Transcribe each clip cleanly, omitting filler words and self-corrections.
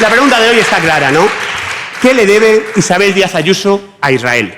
La pregunta de hoy está clara, ¿no? ¿Qué le debe Isabel Díaz Ayuso a Israel?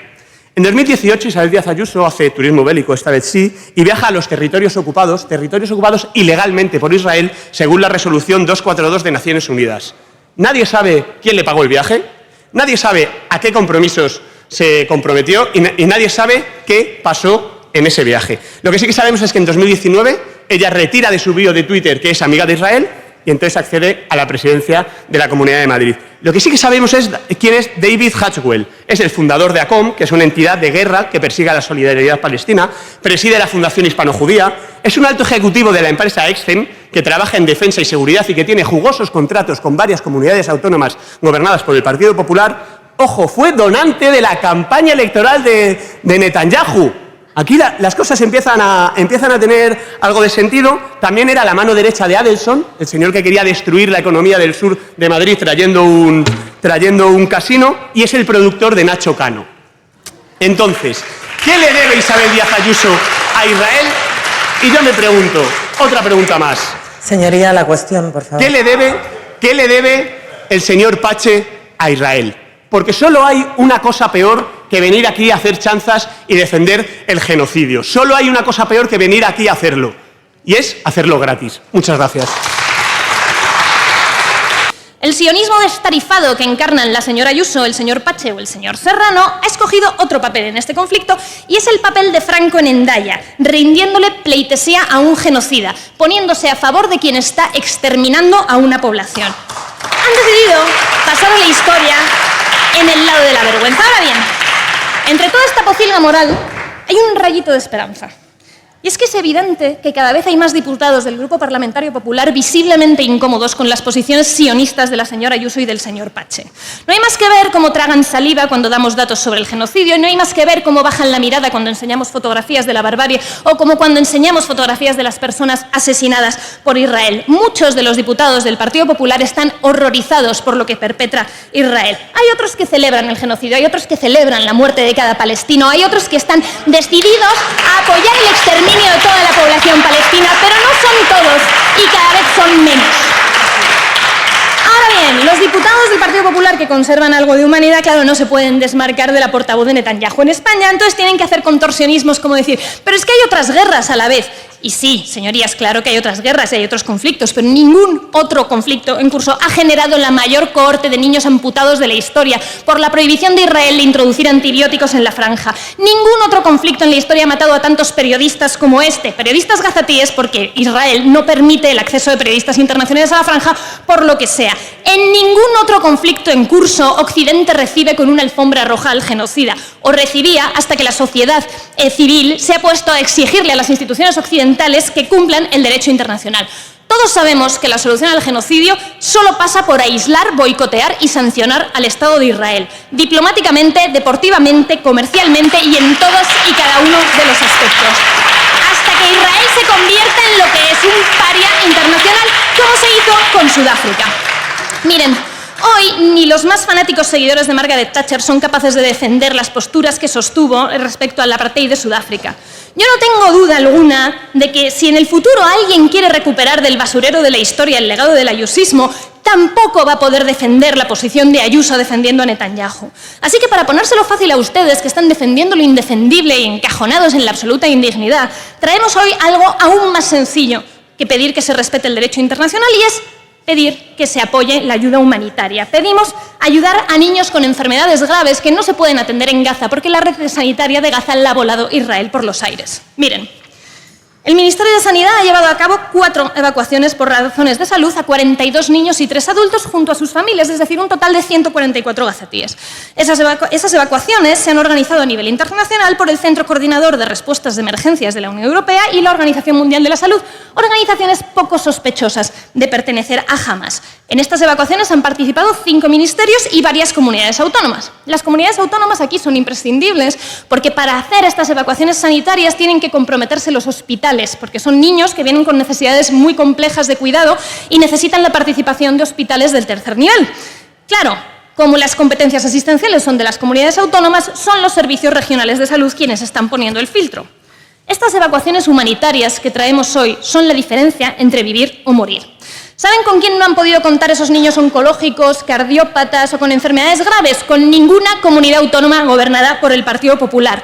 En 2018, Isabel Díaz Ayuso hace turismo bélico, esta vez sí, y viaja a los territorios ocupados ilegalmente por Israel, según la resolución 242 de Naciones Unidas. Nadie sabe quién le pagó el viaje, nadie sabe a qué compromisos se comprometió y nadie sabe qué pasó en ese viaje. Lo que sí que sabemos es que en 2019 ella retira de su bio de Twitter que es amiga de Israel y entonces accede a la presidencia de la Comunidad de Madrid. Lo que sí que sabemos es quién es David Hatchwell. Es el fundador de ACOM, que es una entidad de guerra que persigue la solidaridad palestina, preside la Fundación Hispano-Judía, es un alto ejecutivo de la empresa Exxon, que trabaja en defensa y seguridad y que tiene jugosos contratos con varias comunidades autónomas gobernadas por el Partido Popular. Ojo, fue donante de la campaña electoral de Netanyahu. Aquí las cosas empiezan a tener algo de sentido. También era la mano derecha de Adelson, el señor que quería destruir la economía del sur de Madrid trayendo un casino, y es el productor de Nacho Cano. Entonces, ¿qué le debe Isabel Díaz Ayuso a Israel? Y yo me pregunto, otra pregunta más. Señoría, la cuestión, por favor. ¿Qué le debe el señor Pache a Israel? Porque solo hay una cosa peor que venir aquí a hacer chanzas y defender el genocidio. Solo hay una cosa peor que venir aquí a hacerlo, y es hacerlo gratis. Muchas gracias. El sionismo destarifado que encarnan la señora Ayuso, el señor Pache o el señor Serrano ha escogido otro papel en este conflicto, y es el papel de Franco en Hendaya, rindiéndole pleitesía a un genocida, poniéndose a favor de quien está exterminando a una población. Han decidido pasar a la historia en el lado de la vergüenza. Ahora bien, entre toda esta pocilga moral hay un rayito de esperanza. Y es que es evidente que cada vez hay más diputados del Grupo Parlamentario Popular visiblemente incómodos con las posiciones sionistas de la señora Ayuso y del señor Pache. No hay más que ver cómo tragan saliva cuando damos datos sobre el genocidio, y no hay más que ver cómo bajan la mirada cuando enseñamos fotografías de la barbarie o como cuando enseñamos fotografías de las personas asesinadas por Israel. Muchos de los diputados del Partido Popular están horrorizados por lo que perpetra Israel. Hay otros que celebran el genocidio, hay otros que celebran la muerte de cada palestino, hay otros que están decididos a apoyar el exterminio de toda la población palestina, pero no son todos y cada vez son menos. Ahora bien, los diputados del Partido Popular que conservan algo de humanidad, claro, no se pueden desmarcar de la portavoz de Netanyahu en España, entonces tienen que hacer contorsionismos como decir, pero es que hay otras guerras a la vez. Y sí, señorías, claro que hay otras guerras y hay otros conflictos, pero ningún otro conflicto en curso ha generado la mayor cohorte de niños amputados de la historia por la prohibición de Israel de introducir antibióticos en la franja. Ningún otro conflicto en la historia ha matado a tantos periodistas como este. Periodistas gazatíes, porque Israel no permite el acceso de periodistas internacionales a la franja por lo que sea. En ningún otro conflicto en curso, Occidente recibe con una alfombra roja al genocida, o recibía hasta que la sociedad civil se ha puesto a exigirle a las instituciones occidentales que cumplan el derecho internacional. Todos sabemos que la solución al genocidio solo pasa por aislar, boicotear y sancionar al Estado de Israel, diplomáticamente, deportivamente, comercialmente y en todos y cada uno de los aspectos. Hasta que Israel se convierta en lo que es un paria internacional, como se hizo con Sudáfrica. Miren, hoy ni los más fanáticos seguidores de Margaret Thatcher son capaces de defender las posturas que sostuvo respecto al apartheid de Sudáfrica. Yo no tengo duda alguna de que si en el futuro alguien quiere recuperar del basurero de la historia el legado del ayusismo, tampoco va a poder defender la posición de Ayuso defendiendo a Netanyahu. Así que para ponérselo fácil a ustedes, que están defendiendo lo indefendible y encajonados en la absoluta indignidad, traemos hoy algo aún más sencillo que pedir que se respete el derecho internacional, y es pedir que se apoye la ayuda humanitaria. Pedimos ayudar a niños con enfermedades graves que no se pueden atender en Gaza porque la red sanitaria de Gaza la ha volado Israel por los aires. Miren, el Ministerio de Sanidad ha llevado a cabo 4 evacuaciones por razones de salud a 42 niños y 3 adultos junto a sus familias, es decir, un total de 144 gazatíes. Esas evacuaciones se han organizado a nivel internacional por el Centro Coordinador de Respuestas de Emergencias de la Unión Europea y la Organización Mundial de la Salud, organizaciones poco sospechosas de pertenecer a Hamas. En estas evacuaciones han participado 5 ministerios y varias comunidades autónomas. Las comunidades autónomas aquí son imprescindibles porque para hacer estas evacuaciones sanitarias tienen que comprometerse los hospitales, porque son niños que vienen con necesidades muy complejas de cuidado y necesitan la participación de hospitales del tercer nivel. Claro, como las competencias asistenciales son de las comunidades autónomas, son los servicios regionales de salud quienes están poniendo el filtro. Estas evacuaciones humanitarias que traemos hoy son la diferencia entre vivir o morir. ¿Saben con quién no han podido contar esos niños oncológicos, cardiópatas o con enfermedades graves? Con ninguna comunidad autónoma gobernada por el Partido Popular.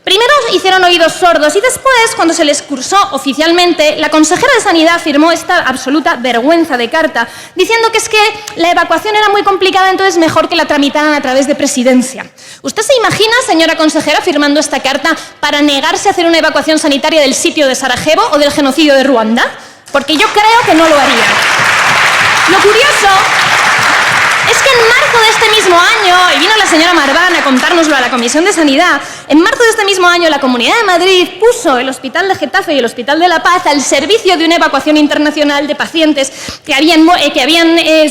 Primero hicieron oídos sordos y después, cuando se les cursó oficialmente, la consejera de Sanidad firmó esta absoluta vergüenza de carta, diciendo que es que la evacuación era muy complicada, entonces mejor que la tramitaran a través de Presidencia. ¿Usted se imagina, señora consejera, firmando esta carta para negarse a hacer una evacuación sanitaria del sitio de Sarajevo o del genocidio de Ruanda? Porque yo creo que no lo haría. Lo curioso es que en marzo de este mismo año, y vino la señora Marván a contárnoslo a la Comisión de Sanidad, en marzo de este mismo año la Comunidad de Madrid puso el Hospital de Getafe y el Hospital de La Paz al servicio de una evacuación internacional de pacientes que habían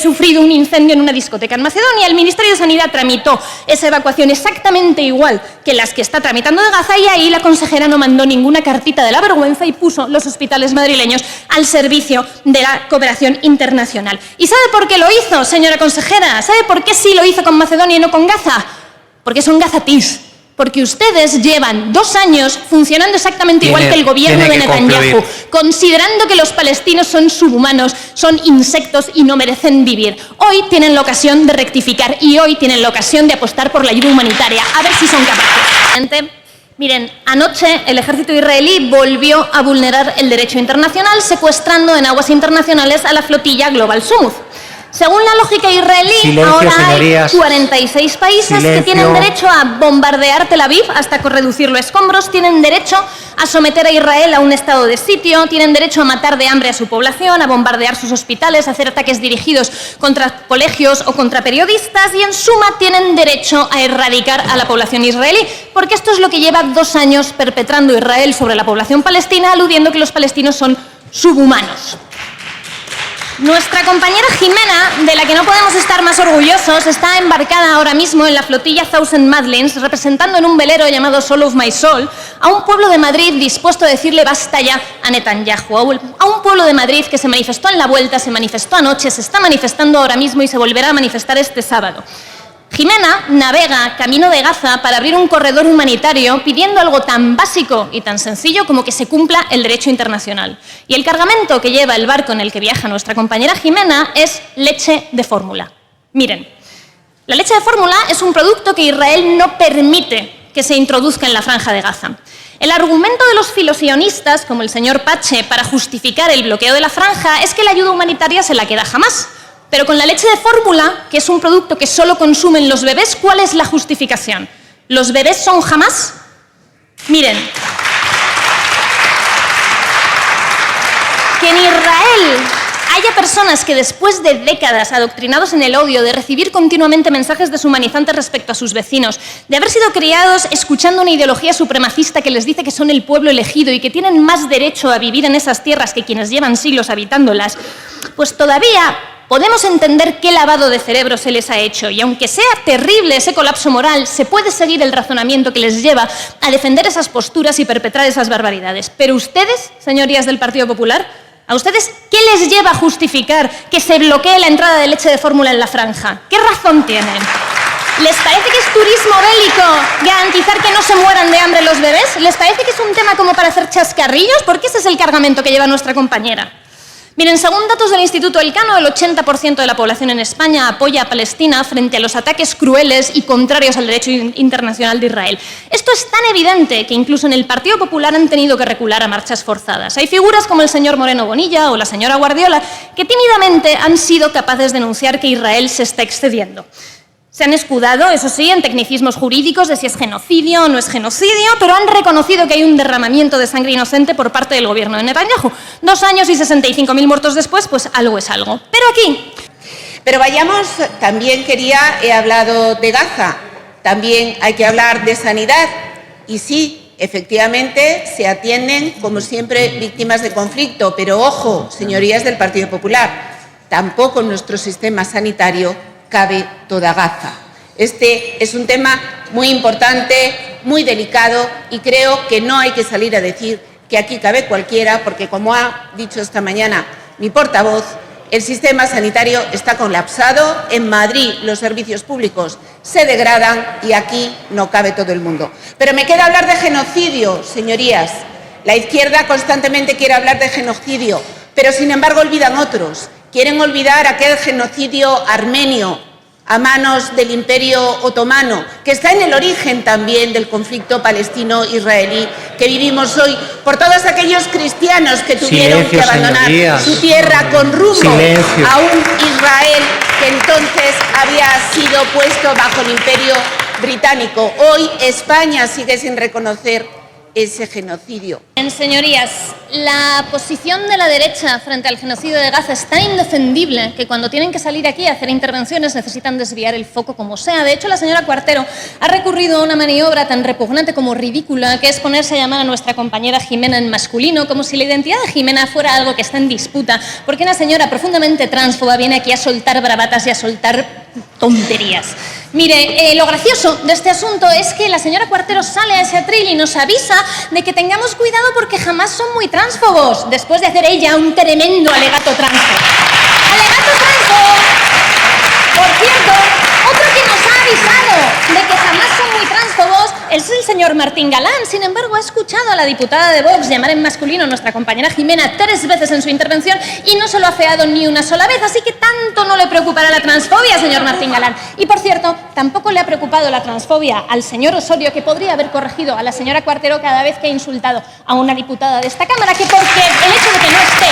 sufrido un incendio en una discoteca en Macedonia. El Ministerio de Sanidad tramitó esa evacuación exactamente igual que las que está tramitando de Gaza y ahí la consejera no mandó ninguna cartita de la vergüenza y puso los hospitales madrileños al servicio de la cooperación internacional. ¿Y sabe por qué lo hizo, señora consejera? ¿Sabe por qué sí lo hizo con Macedonia y no con Gaza? Porque son gazatís. Porque ustedes llevan 2 años funcionando exactamente igual que el gobierno de Netanyahu, considerando que los palestinos son subhumanos, son insectos y no merecen vivir. Hoy tienen la ocasión de rectificar y hoy tienen la ocasión de apostar por la ayuda humanitaria. A ver si son capaces. Miren, anoche el ejército israelí volvió a vulnerar el derecho internacional, secuestrando en aguas internacionales a la flotilla Global Smooth. Según la lógica israelí, ahora hay 46 países que tienen derecho a bombardear Tel Aviv hasta reducirlo a escombros, tienen derecho a someter a Israel a un estado de sitio, tienen derecho a matar de hambre a su población, a bombardear sus hospitales, a hacer ataques dirigidos contra colegios o contra periodistas y, en suma, tienen derecho a erradicar a la población israelí, porque esto es lo que lleva 2 años perpetrando Israel sobre la población palestina, aludiendo que los palestinos son subhumanos. Nuestra compañera Jimena, de la que no podemos estar más orgullosos, está embarcada ahora mismo en la flotilla Thousand Madeleines, representando en un velero llamado Soul of My Soul a un pueblo de Madrid dispuesto a decirle basta ya a Netanyahu, a un pueblo de Madrid que se manifestó en la vuelta, se manifestó anoche, se está manifestando ahora mismo y se volverá a manifestar este sábado. Jimena navega camino de Gaza para abrir un corredor humanitario pidiendo algo tan básico y tan sencillo como que se cumpla el derecho internacional. Y el cargamento que lleva el barco en el que viaja nuestra compañera Jimena es leche de fórmula. Miren, la leche de fórmula es un producto que Israel no permite que se introduzca en la Franja de Gaza. El argumento de los filosionistas, como el señor Pache, para justificar el bloqueo de la franja es que la ayuda humanitaria se la queda jamás. Pero con la leche de fórmula, que es un producto que solo consumen los bebés, ¿cuál es la justificación? ¿Los bebés son jamás? Miren, que en Israel haya personas que después de décadas adoctrinados en el odio, de recibir continuamente mensajes deshumanizantes respecto a sus vecinos, de haber sido criados escuchando una ideología supremacista que les dice que son el pueblo elegido y que tienen más derecho a vivir en esas tierras que quienes llevan siglos habitándolas, pues todavía podemos entender qué lavado de cerebro se les ha hecho y aunque sea terrible ese colapso moral, se puede seguir el razonamiento que les lleva a defender esas posturas y perpetrar esas barbaridades. Pero ustedes, señorías del Partido Popular, ¿a ustedes qué les lleva a justificar que se bloquee la entrada de leche de fórmula en la franja? ¿Qué razón tienen? ¿Les parece que es turismo bélico garantizar que no se mueran de hambre los bebés? ¿Les parece que es un tema como para hacer chascarrillos? Porque ese es el cargamento que lleva nuestra compañera. Miren, según datos del Instituto Elcano, el 80% de la población en España apoya a Palestina frente a los ataques crueles y contrarios al derecho internacional de Israel. Esto es tan evidente que incluso en el Partido Popular han tenido que recular a marchas forzadas. Hay figuras como el señor Moreno Bonilla o la señora Guardiola que tímidamente han sido capaces de denunciar que Israel se está excediendo. Se han escudado, eso sí, en tecnicismos jurídicos de si es genocidio o no es genocidio, pero han reconocido que hay un derramamiento de sangre inocente por parte del gobierno de Netanyahu. 2 años y 65.000 muertos después, pues algo es algo. Pero aquí... Pero vayamos, también he hablado de Gaza, también hay que hablar de sanidad. Y sí, efectivamente, se atienden, como siempre, víctimas de conflicto. Pero ojo, señorías del Partido Popular, tampoco en nuestro sistema sanitario cabe toda Gaza. Este es un tema muy importante, muy delicado y creo que no hay que salir a decir que aquí cabe cualquiera porque, como ha dicho esta mañana mi portavoz, el sistema sanitario está colapsado. En Madrid los servicios públicos se degradan y aquí no cabe todo el mundo. Pero me queda hablar de genocidio, señorías. La izquierda constantemente quiere hablar de genocidio, pero sin embargo olvidan otros. quieren olvidar aquel genocidio armenio a manos del Imperio Otomano, que está en el origen también del conflicto palestino-israelí que vivimos hoy, por todos aquellos cristianos que tuvieron que abandonar su tierra con rumbo a un Israel que entonces había sido puesto bajo el Imperio británico. Hoy España sigue sin reconocer ese genocidio. Señorías, la posición de la derecha frente al genocidio de Gaza es tan indefendible que cuando tienen que salir aquí a hacer intervenciones necesitan desviar el foco como sea. De hecho, la señora Cuartero ha recurrido a una maniobra tan repugnante como ridícula, que es ponerse a llamar a nuestra compañera Jimena en masculino, como si la identidad de Jimena fuera algo que está en disputa, porque una señora profundamente transfoba viene aquí a soltar bravatas y a soltar tonterías. Mire, lo gracioso de este asunto es que la señora Cuartero sale a ese atril y nos avisa de que tengamos cuidado porque jamás son muy transfobos, después de hacer ella un tremendo alegato transfo. ¡Alegato transfo! Por cierto, otro que nos ha avisado de que jamás son muy transfobos es el señor Martín Galán. Sin embargo, ha escuchado a la diputada de Vox llamar en masculino a nuestra compañera Jimena 3 veces en su intervención y no se lo ha afeado ni una sola vez, así que tanto no le preocupará la transfobia, señor Martín Galán. Y, por cierto, tampoco le ha preocupado la transfobia al señor Osorio, que podría haber corregido a la señora Cuartero cada vez que ha insultado a una diputada de esta Cámara, que porque el hecho de que no esté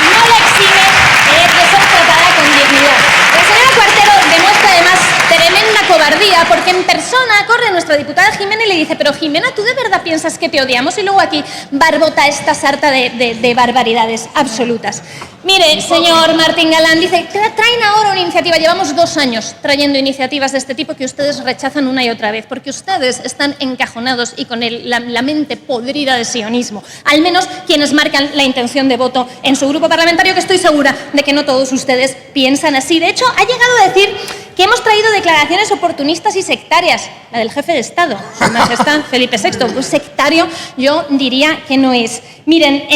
no le exime de ser tratada con dignidad. La señora Cuartero demuestra además tremenda cobardía porque en persona corre a nuestra diputada Jimena y le dice: pero Jimena, ¿tú de verdad piensas que te odiamos? Y luego aquí barbota esta sarta de barbaridades absolutas. Mire, señor Martín Galán, dice que traen ahora una iniciativa. Llevamos 2 años trayendo iniciativas de este tipo que ustedes rechazan una y otra vez, porque ustedes están encajonados y con la mente podrida de sionismo. Al menos quienes marcan la intención de voto en su grupo parlamentario, que estoy segura de que no todos ustedes piensan así. De hecho, ha llegado a decir que hemos traído declaraciones oportunistas y sectarias. La del jefe de Estado, Su Majestad Felipe VI. Pues sectario yo diría que no es. Miren,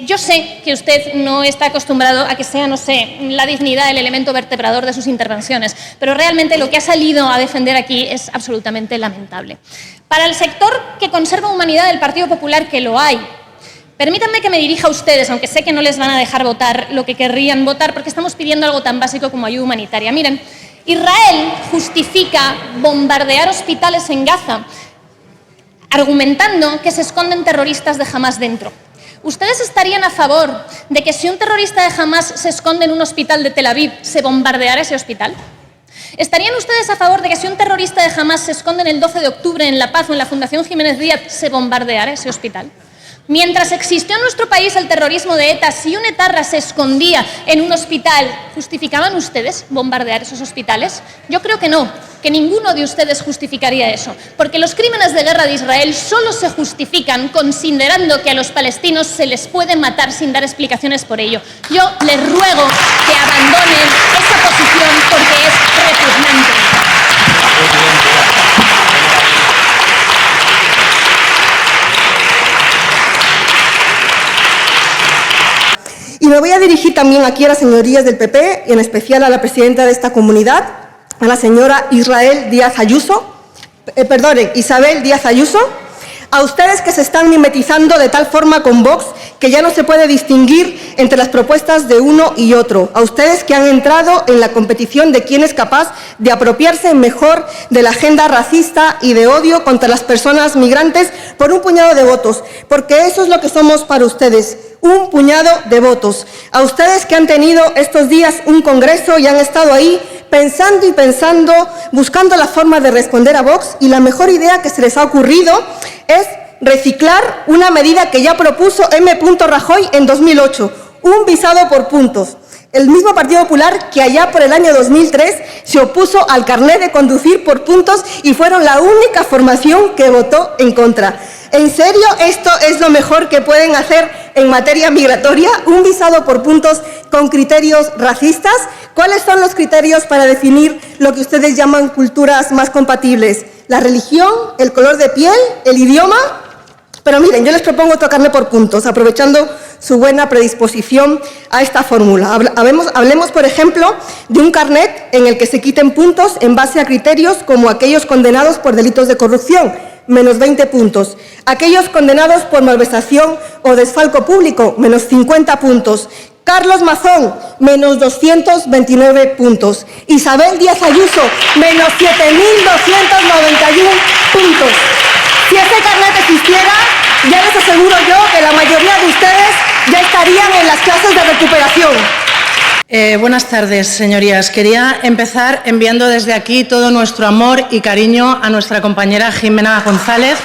yo sé que usted no está acostumbrado a que sea, no sé, la dignidad el elemento vertebrador de sus intervenciones, pero realmente lo que ha salido a defender aquí es absolutamente lamentable. Para el sector que conserva humanidad del Partido Popular, que lo hay, permítanme que me dirija a ustedes, aunque sé que no les van a dejar votar lo que querrían votar, porque estamos pidiendo algo tan básico como ayuda humanitaria. Miren, Israel justifica bombardear hospitales en Gaza argumentando que se esconden terroristas de Hamás dentro. ¿Ustedes estarían a favor de que si un terrorista de Hamás se esconde en un hospital de Tel Aviv, se bombardeara ese hospital? ¿Estarían ustedes a favor de que si un terrorista de Hamás se esconde en el 12 de octubre en La Paz o en la Fundación Jiménez Díaz, se bombardeara ese hospital? Mientras existió en nuestro país el terrorismo de ETA, si un etarra se escondía en un hospital, ¿justificaban ustedes bombardear esos hospitales? Yo creo que no, que ninguno de ustedes justificaría eso, porque los crímenes de guerra de Israel solo se justifican considerando que a los palestinos se les puede matar sin dar explicaciones por ello. Yo les ruego que abandonen esa posición porque es repugnante. Y me voy a dirigir también aquí a las señorías del PP, y en especial a la presidenta de esta comunidad, a la señora Isabel Díaz Ayuso, a ustedes que se están mimetizando de tal forma con Vox que ya no se puede distinguir entre las propuestas de uno y otro, a ustedes que han entrado en la competición de quién es capaz de apropiarse mejor de la agenda racista y de odio contra las personas migrantes por un puñado de votos, porque eso es lo que somos para ustedes, un puñado de votos. A ustedes que han tenido estos días un congreso y han estado ahí pensando y pensando, buscando la forma de responder a Vox, y la mejor idea que se les ha ocurrido es reciclar una medida que ya propuso M. Rajoy en 2008, un visado por puntos. El mismo Partido Popular que allá por el año 2003 se opuso al carnet de conducir por puntos y fueron la única formación que votó en contra. ¿En serio esto es lo mejor que pueden hacer en materia migratoria? ¿Un visado por puntos con criterios racistas? ¿Cuáles son los criterios para definir lo que ustedes llaman culturas más compatibles? ¿La religión? ¿El color de piel? ¿El idioma? Pero miren, yo les propongo otro carnet por puntos, aprovechando su buena predisposición a esta fórmula. Hablemos, por ejemplo, de un carnet en el que se quiten puntos en base a criterios como aquellos condenados por delitos de corrupción, menos 20 puntos. Aquellos condenados por malversación o desfalco público, menos 50 puntos. Carlos Mazón, menos 229 puntos. Isabel Díaz Ayuso, menos 7.291 puntos. Si ese carnet existiera, ya les aseguro yo que la mayoría de ustedes ya estarían en las clases de recuperación. Buenas tardes, señorías. Quería empezar enviando desde aquí todo nuestro amor y cariño a nuestra compañera Jimena González,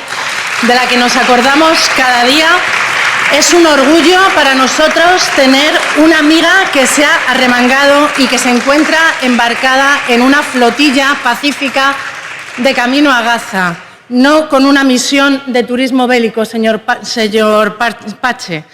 de la que nos acordamos cada día. Es un orgullo para nosotros tener una amiga que se ha arremangado y que se encuentra embarcada en una flotilla pacífica de camino a Gaza, no con una misión de turismo bélico, señor Pache.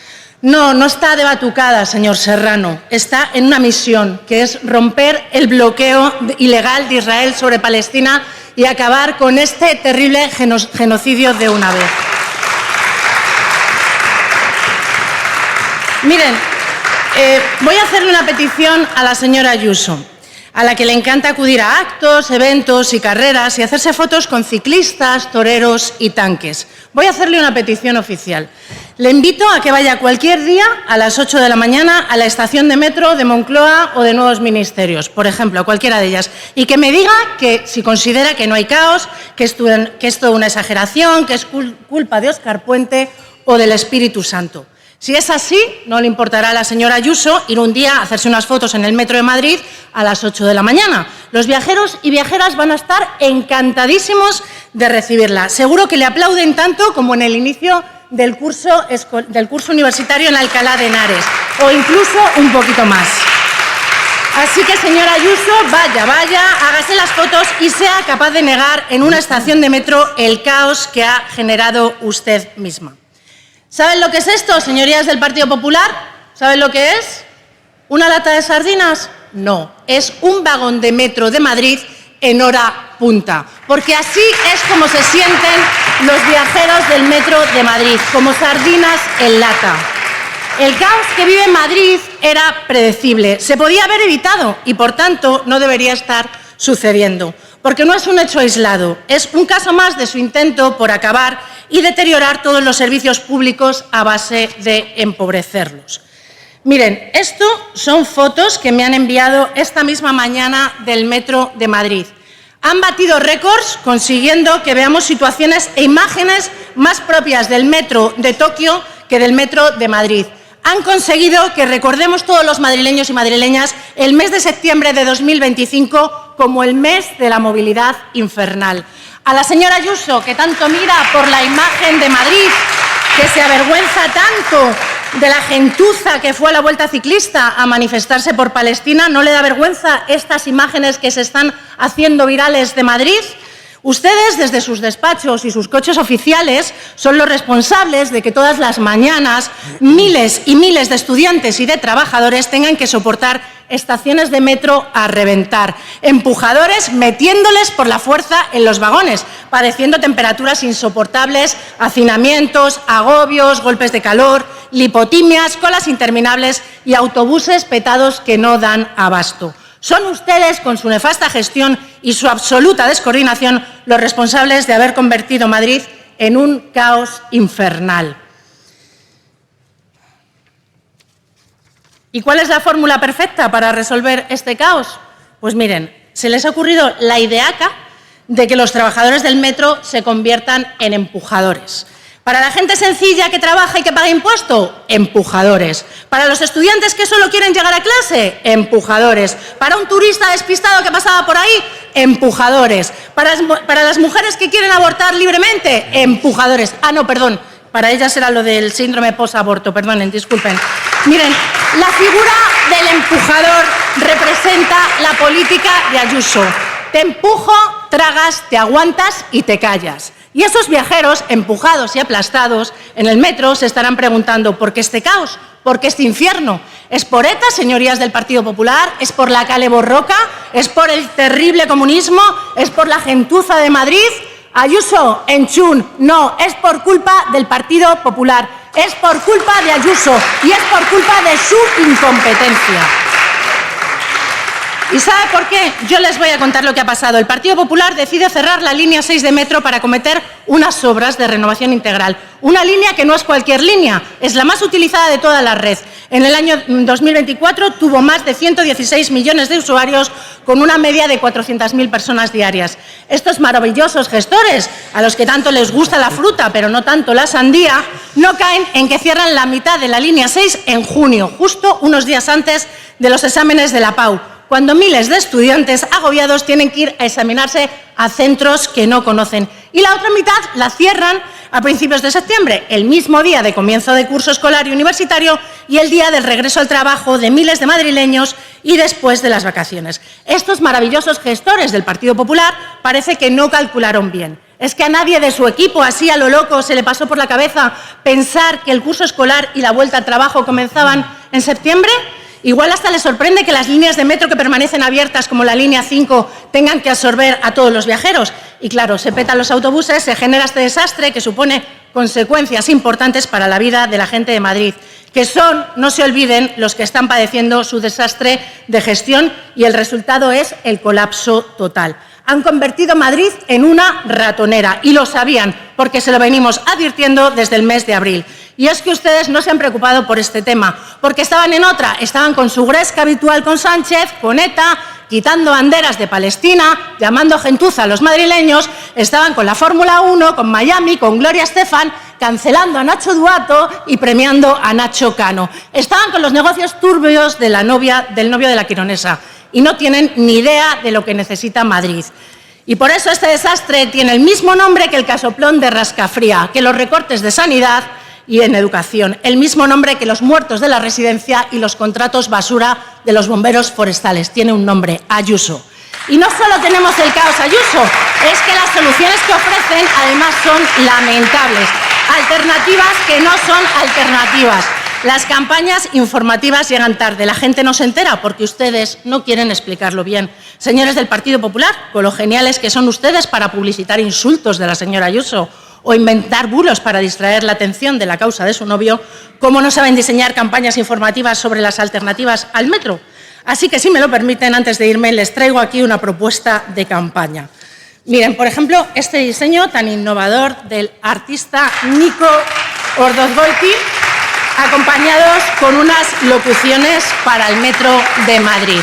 No está de batucada, señor Serrano. Está en una misión, que es romper el bloqueo ilegal de Israel sobre Palestina y acabar con este terrible genocidio de una vez. Miren, voy a hacerle una petición a la señora Ayuso, a la que le encanta acudir a actos, eventos y carreras y hacerse fotos con ciclistas, toreros y tanques. Voy a hacerle una petición oficial. Le invito a que vaya cualquier día a las 8 de la mañana a la estación de metro de Moncloa o de Nuevos Ministerios, por ejemplo, a cualquiera de ellas, y que me diga que si considera que no hay caos, que es todo una exageración, que es culpa de Óscar Puente o del Espíritu Santo. Si es así, no le importará a la señora Ayuso ir un día a hacerse unas fotos en el metro de Madrid a las 8 de la mañana. Los viajeros y viajeras van a estar encantadísimos de recibirla. Seguro que le aplauden tanto como en el inicio del curso universitario en Alcalá de Henares, o incluso un poquito más. Así que, señora Ayuso, vaya, hágase las fotos y sea capaz de negar en una estación de metro el caos que ha generado usted misma. ¿Saben lo que es esto, señorías del Partido Popular? ¿Saben lo que es? ¿Una lata de sardinas? No, es un vagón de metro de Madrid en hora punta, porque así es como se sienten los viajeros del metro de Madrid, como sardinas en lata. El caos que vive Madrid era predecible, se podía haber evitado y, por tanto, no debería estar sucediendo, porque no es un hecho aislado, es un caso más de su intento por acabar y deteriorar todos los servicios públicos a base de empobrecerlos. Miren, esto son fotos que me han enviado esta misma mañana del metro de Madrid. Han batido récords consiguiendo que veamos situaciones e imágenes más propias del metro de Tokio que del metro de Madrid. Han conseguido que recordemos todos los madrileños y madrileñas el mes de septiembre de 2025 como el mes de la movilidad infernal. A la señora Ayuso, que tanto mira por la imagen de Madrid, que se avergüenza tanto de la gentuza que fue a la Vuelta Ciclista a manifestarse por Palestina, ¿no le da vergüenza estas imágenes que se están haciendo virales de Madrid? Ustedes, desde sus despachos y sus coches oficiales, son los responsables de que todas las mañanas miles y miles de estudiantes y de trabajadores tengan que soportar estaciones de metro a reventar, empujadores metiéndoles por la fuerza en los vagones, padeciendo temperaturas insoportables, hacinamientos, agobios, golpes de calor, lipotimias, colas interminables y autobuses petados que no dan abasto. Son ustedes, con su nefasta gestión y su absoluta descoordinación, los responsables de haber convertido Madrid en un caos infernal. ¿Y cuál es la fórmula perfecta para resolver este caos? Pues miren, se les ha ocurrido la ideaca de que los trabajadores del metro se conviertan en empujadores. Para la gente sencilla que trabaja y que paga impuesto, empujadores. Para los estudiantes que solo quieren llegar a clase, empujadores. Para un turista despistado que pasaba por ahí, empujadores. Para las mujeres que quieren abortar libremente, empujadores. Ah, no, perdón. Para ellas era lo del síndrome posaborto, perdonen, disculpen. Miren, la figura del empujador representa la política de Ayuso. Te empujo, tragas, te aguantas y te callas. Y esos viajeros, empujados y aplastados en el metro, se estarán preguntando ¿por qué este caos? ¿Por qué este infierno? ¿Es por ETA, señorías del Partido Popular? ¿Es por la Kale Borroka? ¿Es por el terrible comunismo? ¿Es por la gentuza de Madrid? Ayuso, enchún, no, es por culpa del Partido Popular, es por culpa de Ayuso y es por culpa de su incompetencia. ¿Y sabe por qué? Yo les voy a contar lo que ha pasado. El Partido Popular decide cerrar la línea 6 de metro para acometer unas obras de renovación integral. Una línea que no es cualquier línea, es la más utilizada de toda la red. En el año 2024 tuvo más de 116 millones de usuarios con una media de 400.000 personas diarias. Estos maravillosos gestores, a los que tanto les gusta la fruta pero no tanto la sandía, no caen en que cierran la mitad de la línea 6 en junio, justo unos días antes de los exámenes de la PAU, cuando miles de estudiantes agobiados tienen que ir a examinarse a centros que no conocen. Y la otra mitad la cierran a principios de septiembre, el mismo día de comienzo de curso escolar y universitario y el día del regreso al trabajo de miles de madrileños y después de las vacaciones. Estos maravillosos gestores del Partido Popular parece que no calcularon bien. ¿Es que a nadie de su equipo, así a lo loco, se le pasó por la cabeza pensar que el curso escolar y la vuelta al trabajo comenzaban en septiembre? Igual hasta les sorprende que las líneas de metro que permanecen abiertas, como la línea 5, tengan que absorber a todos los viajeros. Y claro, se petan los autobuses, se genera este desastre que supone consecuencias importantes para la vida de la gente de Madrid, que son, no se olviden, los que están padeciendo su desastre de gestión y el resultado es el colapso total. Han convertido Madrid en una ratonera y lo sabían porque se lo venimos advirtiendo desde el mes de abril. Y es que ustedes no se han preocupado por este tema, porque estaban en otra, estaban con su gresca habitual con Sánchez, con ETA, quitando banderas de Palestina, llamando gentuza a los madrileños, estaban con la Fórmula 1, con Miami, con Gloria Estefan, cancelando a Nacho Duato y premiando a Nacho Cano. Estaban con los negocios turbios de del novio de la quironesa y no tienen ni idea de lo que necesita Madrid. Y por eso este desastre tiene el mismo nombre que el casoplón de Rascafría, que los recortes de sanidad y en educación, el mismo nombre que los muertos de la residencia y los contratos basura de los bomberos forestales. Tiene un nombre, Ayuso. Y no solo tenemos el caos Ayuso, es que las soluciones que ofrecen además son lamentables. Alternativas que no son alternativas. Las campañas informativas llegan tarde, la gente no se entera porque ustedes no quieren explicarlo bien. Señores del Partido Popular, con lo geniales que son ustedes para publicitar insultos de la señora Ayuso o inventar bulos para distraer la atención de la causa de su novio, ¿cómo no saben diseñar campañas informativas sobre las alternativas al metro? Así que, si me lo permiten, antes de irme, les traigo aquí una propuesta de campaña. Miren, por ejemplo, este diseño tan innovador del artista Nico Ordozgoiti, acompañados con unas locuciones para el metro de Madrid.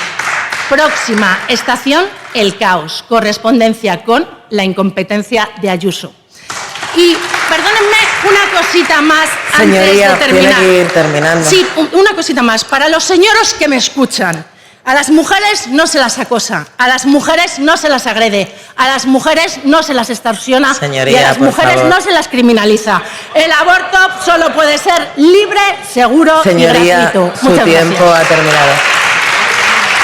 Próxima estación, el caos. Correspondencia con la incompetencia de Ayuso. Y perdónenme una cosita más Señoría, antes de terminar. tiene que ir terminando. Sí, una cosita más. Para los señoros que me escuchan, a las mujeres no se las acosa, a las mujeres no se las agrede, a las mujeres no se las extorsiona. Señoría, y a las por mujeres favor. no se las criminaliza. El aborto solo puede ser libre, seguro Señoría, y gratuito. su Muchas tiempo gracias. ha terminado.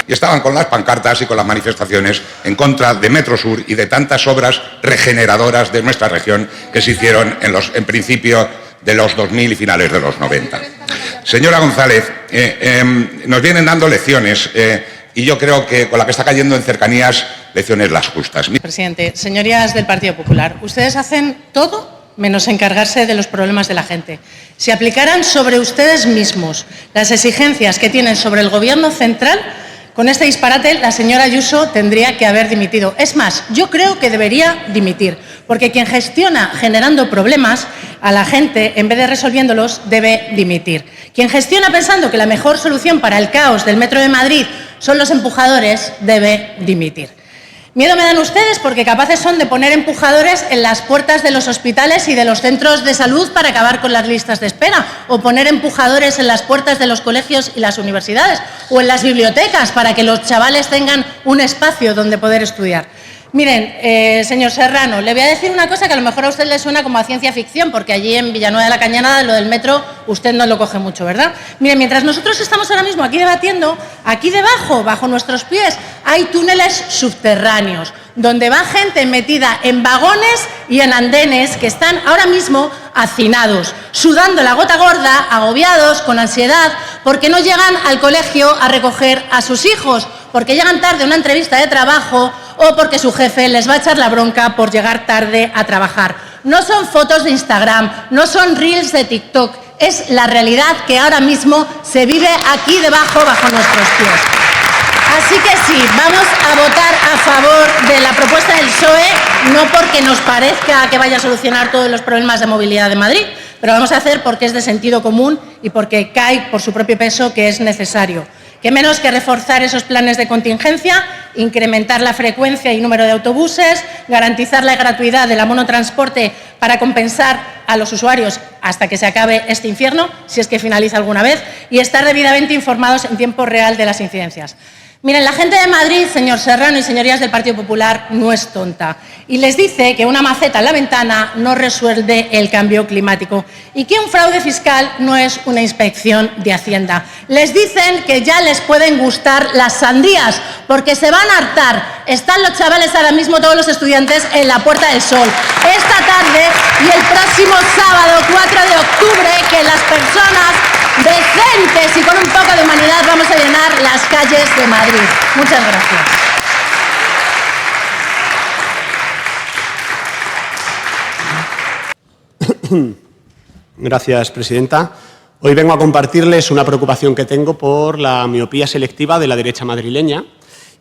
Y estaban con las pancartas y con las manifestaciones en contra de Metrosur y de tantas obras regeneradoras de nuestra región que se hicieron en principio de los 2000 y finales de los 90. Señora González, nos vienen dando lecciones y yo creo que con la que está cayendo en cercanías, lecciones las justas. Presidente, señorías del Partido Popular, ustedes hacen todo menos encargarse de los problemas de la gente. Si aplicaran sobre ustedes mismos las exigencias que tienen sobre el Gobierno central, con este disparate la señora Ayuso tendría que haber dimitido. Es más, yo creo que debería dimitir, porque quien gestiona generando problemas a la gente en vez de resolviéndolos debe dimitir. Quien gestiona pensando que la mejor solución para el caos del Metro de Madrid son los empujadores debe dimitir. Miedo me dan ustedes porque capaces son de poner empujadores en las puertas de los hospitales y de los centros de salud para acabar con las listas de espera, o poner empujadores en las puertas de los colegios y las universidades, o en las bibliotecas para que los chavales tengan un espacio donde poder estudiar. Miren, señor Serrano, le voy a decir una cosa que a lo mejor a usted le suena como a ciencia ficción, porque allí en Villanueva de la Cañada lo del metro usted no lo coge mucho, ¿verdad? Miren, mientras nosotros estamos ahora mismo aquí debatiendo, aquí debajo, bajo nuestros pies, hay túneles subterráneos, donde va gente metida en vagones y en andenes que están ahora mismo hacinados, sudando la gota gorda, agobiados, con ansiedad, porque no llegan al colegio a recoger a sus hijos, porque llegan tarde a una entrevista de trabajo o porque su jefe les va a echar la bronca por llegar tarde a trabajar. No son fotos de Instagram, no son reels de TikTok, es la realidad que ahora mismo se vive aquí debajo, bajo nuestros pies. Así que sí, vamos a votar a favor de la propuesta del PSOE, no porque nos parezca que vaya a solucionar todos los problemas de movilidad de Madrid, pero lo vamos a hacer porque es de sentido común y porque cae por su propio peso que es necesario. Que menos que reforzar esos planes de contingencia, incrementar la frecuencia y número de autobuses, garantizar la gratuidad del monotransporte para compensar a los usuarios hasta que se acabe este infierno, si es que finaliza alguna vez, y estar debidamente informados en tiempo real de las incidencias. Miren, la gente de Madrid, señor Serrano y señorías del Partido Popular, no es tonta y les dice que una maceta en la ventana no resuelve el cambio climático y que un fraude fiscal no es una inspección de Hacienda. Les dicen que ya les pueden gustar las sandías porque se van a hartar. Están los chavales ahora mismo, todos los estudiantes, en la Puerta del Sol. Esta tarde y el próximo sábado, 4 de octubre, que las personas decentes y con un poco de humanidad vamos a llenar las calles de Madrid. Muchas gracias. Gracias, presidenta. Hoy vengo a compartirles una preocupación que tengo por la miopía selectiva de la derecha madrileña.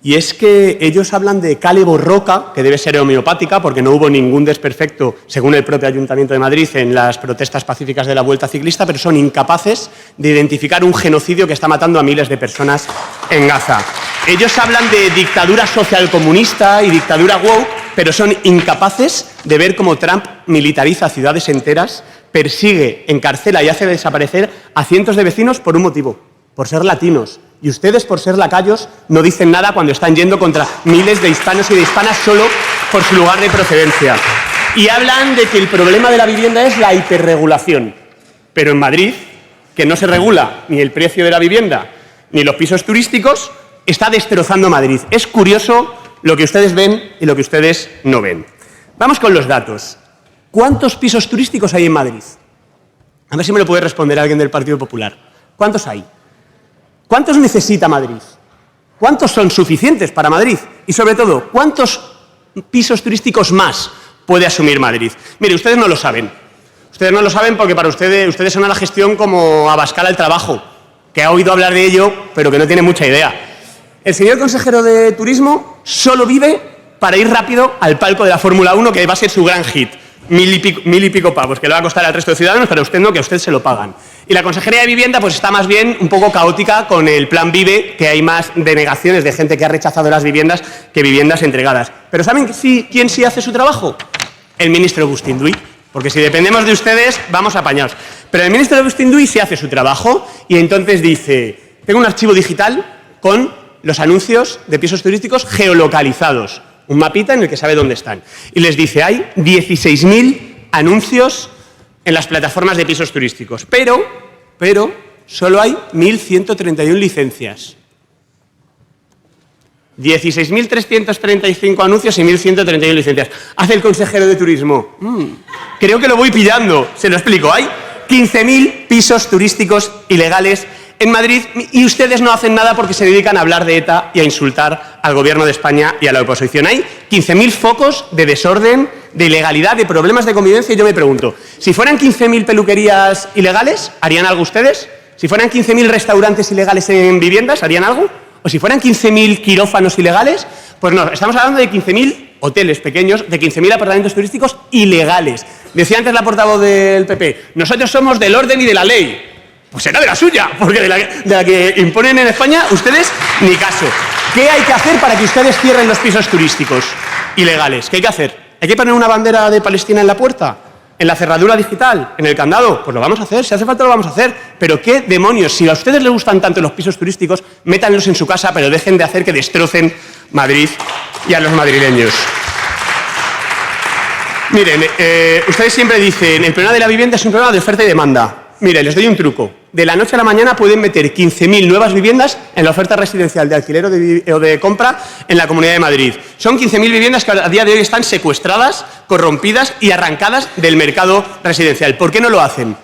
Y es que ellos hablan de Kale Borroka, que debe ser homeopática, porque no hubo ningún desperfecto, según el propio Ayuntamiento de Madrid, en las protestas pacíficas de la Vuelta Ciclista, pero son incapaces de identificar un genocidio que está matando a miles de personas en Gaza. Ellos hablan de dictadura socialcomunista y dictadura woke, pero son incapaces de ver cómo Trump militariza ciudades enteras, persigue, encarcela y hace desaparecer a cientos de vecinos por un motivo: por ser latinos. Y ustedes, por ser lacayos, no dicen nada cuando están yendo contra miles de hispanos y de hispanas solo por su lugar de procedencia. Y hablan de que el problema de la vivienda es la hiperregulación. Pero en Madrid, que no se regula ni el precio de la vivienda ni los pisos turísticos, está destrozando Madrid. Es curioso lo que ustedes ven y lo que ustedes no ven. Vamos con los datos. ¿Cuántos pisos turísticos hay en Madrid? A ver si me lo puede responder alguien del Partido Popular. ¿Cuántos hay? ¿Cuántos necesita Madrid? ¿Cuántos son suficientes para Madrid? Y, sobre todo, ¿cuántos pisos turísticos más puede asumir Madrid? Mire, ustedes no lo saben. Ustedes no lo saben porque para ustedes son a la gestión como Abascal al trabajo, que ha oído hablar de ello, pero que no tiene mucha idea. El señor consejero de Turismo solo vive para ir rápido al palco de la Fórmula 1, que va a ser su gran hit. Mil y pico pavos, que le va a costar al resto de ciudadanos, pero a usted no, que a usted se lo pagan. Y la Consejería de Vivienda pues está más bien un poco caótica con el Plan Vive, que hay más denegaciones de gente que ha rechazado las viviendas que viviendas entregadas. Pero ¿saben quién sí hace su trabajo? El ministro Bustinduy, porque si dependemos de ustedes vamos apañados. Pero el ministro Bustinduy sí hace su trabajo y entonces dice: tengo un archivo digital con los anuncios de pisos turísticos geolocalizados. Un mapita en el que sabe dónde están. Y les dice, hay 16.000 anuncios en las plataformas de pisos turísticos. Pero solo hay 1.131 licencias. 16.335 anuncios y 1.131 licencias. Hace el consejero de Turismo. Creo que lo voy pillando. Se lo explico. Hay 15.000 pisos turísticos ilegales en Madrid y ustedes no hacen nada porque se dedican a hablar de ETA y a insultar al Gobierno de España y a la oposición. Hay 15.000 focos de desorden, de ilegalidad, de problemas de convivencia y yo me pregunto, si fueran 15.000 peluquerías ilegales, ¿harían algo ustedes? Si fueran 15.000 restaurantes ilegales en viviendas, ¿harían algo? ¿O si fueran 15.000 quirófanos ilegales? Pues no, estamos hablando de 15.000 hoteles pequeños, de 15.000 apartamentos turísticos ilegales. Decía antes la portavoz del PP, nosotros somos del orden y de la ley. Pues será de la suya, porque de la que imponen en España, ustedes ni caso. ¿Qué hay que hacer para que ustedes cierren los pisos turísticos ilegales? ¿Qué hay que hacer? ¿Hay que poner una bandera de Palestina en la puerta? ¿En la cerradura digital? ¿En el candado? Pues lo vamos a hacer, si hace falta lo vamos a hacer. Pero qué demonios, si a ustedes les gustan tanto los pisos turísticos, métanlos en su casa, pero dejen de hacer que destrocen Madrid y a los madrileños. Miren, ustedes siempre dicen, el problema de la vivienda es un problema de oferta y demanda. Mire, les doy un truco. De la noche a la mañana pueden meter 15.000 nuevas viviendas en la oferta residencial de alquiler o de compra en la Comunidad de Madrid. Son 15.000 viviendas que a día de hoy están secuestradas, corrompidas y arrancadas del mercado residencial. ¿Por qué no lo hacen?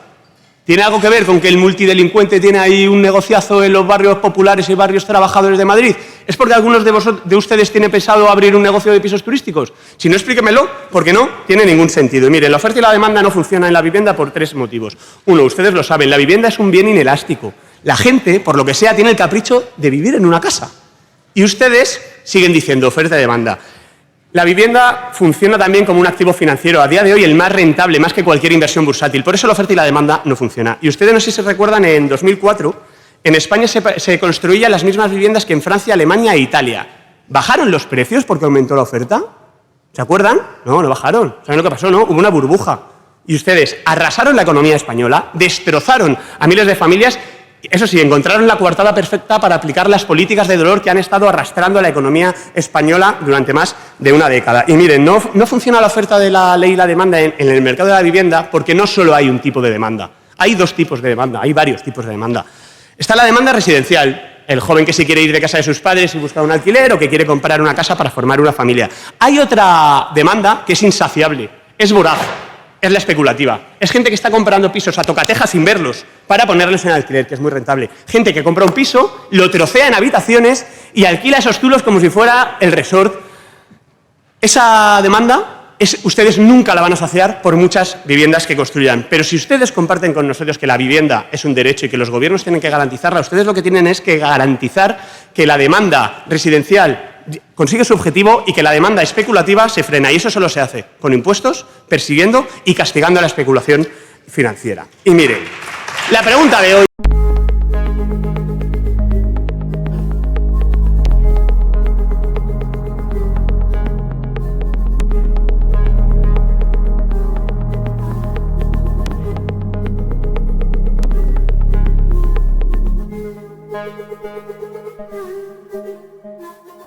¿Tiene algo que ver con que el multidelincuente tiene ahí un negociazo en los barrios populares y barrios trabajadores de Madrid? ¿Es porque algunos de ustedes tienen pensado abrir un negocio de pisos turísticos? Si no, explíquemelo, porque no tiene ningún sentido. Y miren, la oferta y la demanda no funcionan en la vivienda por 3 motivos. Uno, ustedes lo saben, la vivienda es un bien inelástico. La gente, por lo que sea, tiene el capricho de vivir en una casa. Y ustedes siguen diciendo oferta y demanda. La vivienda funciona también como un activo financiero, a día de hoy el más rentable, más que cualquier inversión bursátil. Por eso la oferta y la demanda no funciona. Y ustedes, no sé si se recuerdan, en 2004, en España se construían las mismas viviendas que en Francia, Alemania e Italia. ¿Bajaron los precios porque aumentó la oferta? ¿Se acuerdan? No, no bajaron. ¿Saben lo que pasó? No, hubo una burbuja. Y ustedes arrasaron la economía española, destrozaron a miles de familias. Eso sí, encontraron la coartada perfecta para aplicar las políticas de dolor que han estado arrastrando a la economía española durante más de una década. Y miren, no funciona la oferta de la ley y la demanda en el mercado de la vivienda porque no solo hay un tipo de demanda. Hay dos tipos de demanda, hay varios tipos de demanda. Está la demanda residencial, el joven que se quiere ir de casa de sus padres y buscar un alquiler o que quiere comprar una casa para formar una familia. Hay otra demanda que es insaciable, es voraz. Es la especulativa. Es gente que está comprando pisos a tocateja sin verlos para ponerlos en alquiler, que es muy rentable. Gente que compra un piso, lo trocea en habitaciones y alquila esos zulos como si fuera el resort. Esa demanda, ustedes nunca la van a saciar por muchas viviendas que construyan. Pero si ustedes comparten con nosotros que la vivienda es un derecho y que los gobiernos tienen que garantizarla, ustedes lo que tienen es que garantizar que la demanda residencial consigue su objetivo y que la demanda especulativa se frena. Y eso solo se hace con impuestos, persiguiendo y castigando a la especulación financiera. Y miren, la pregunta de hoy